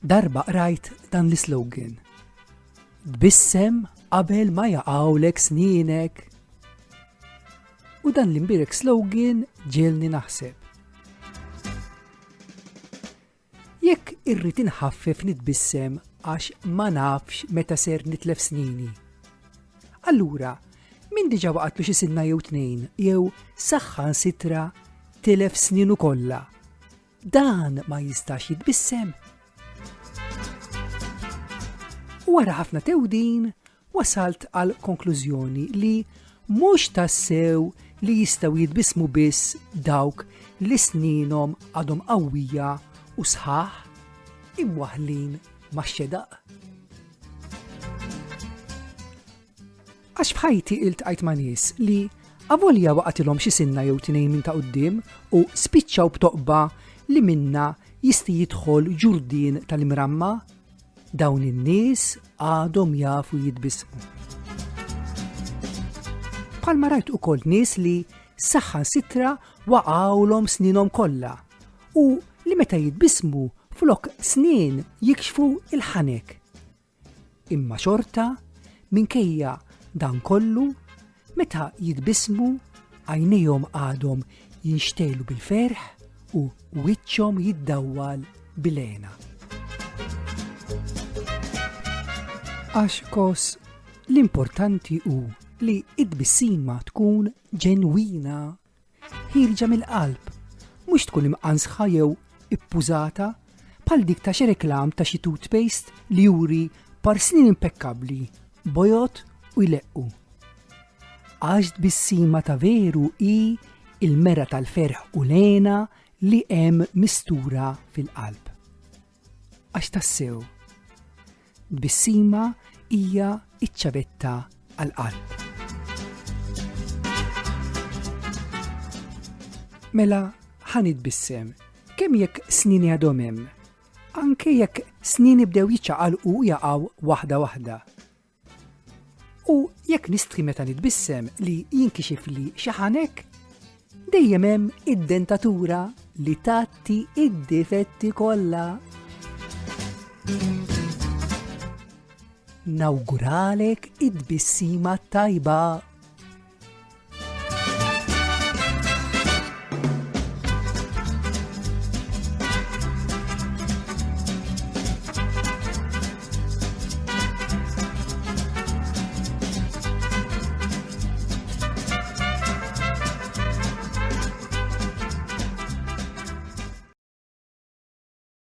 Darba qrajt dan l-slogan. Tbissem qabel ma jaqgħulek snienek. U dan l-imbirek slogan ġielni naħseb. Jekk irrid inħaffef nitbissem għax ma nafx meta ser nitlef snini. Allura, min diġa waqatlu xi sinna jew tnejn jew saħħansitra tilef sninu kollha. Dan ma jistax jitbissem. Wara ħafna tewdin, wasalt għal konklużjoni li mhux tassew li jistgħu jitbissmu biss dawk li snínhom għadhom qawwija u sħaħ imwaħlin max-xedaq. Għax bħajti iltqajt ma' nies li avolja waqatilhom xi sinna jew tnejn minn ta' quddiem u spiċċaw b'toqba li minna jista' jidħol ġurdien tal-imramma, dawn in-nies għadhom jafu jitbissmu. Bħalma rajt ukoll nies li saħħansitra waqgħulhom snínhom kollha u li meta jitbissmu flok snien jikxfu il-ħanek. Imma xorta minkejja dan kollu meta jitbissmu għajnejhom għadhom jinxtelu bil-ferħ u wiċċhom jiddawwal bil-għena. Għax l-importanti hu li id-bissima tkun ġenwina, ħirġa mill-qalb, mhux tkun imqansħa jew ippużata bħal dik ta' xi reklam ta' xi toothpaste li juri parsnin impeccabbli, bojot u jleqqu. Għax tbissima ta' veru hi il-mera tal-ferħ u lena li hemm mistura fil-qalb. Għax tassew, tbissima hija iċ-ċavetta għall-qalb. Mela ħanitbissem, kemm jekk snini għadhom hemm, anke jekk snini bdew jiċċaqalqu jaqgħu waħda waħda. U jekk nistħi meta nitbissem li jinkixif li xi ħanek, dejjem hemm id-dentatura li tagħti id-difetti kollha. Nawguralek id-bissima tajba.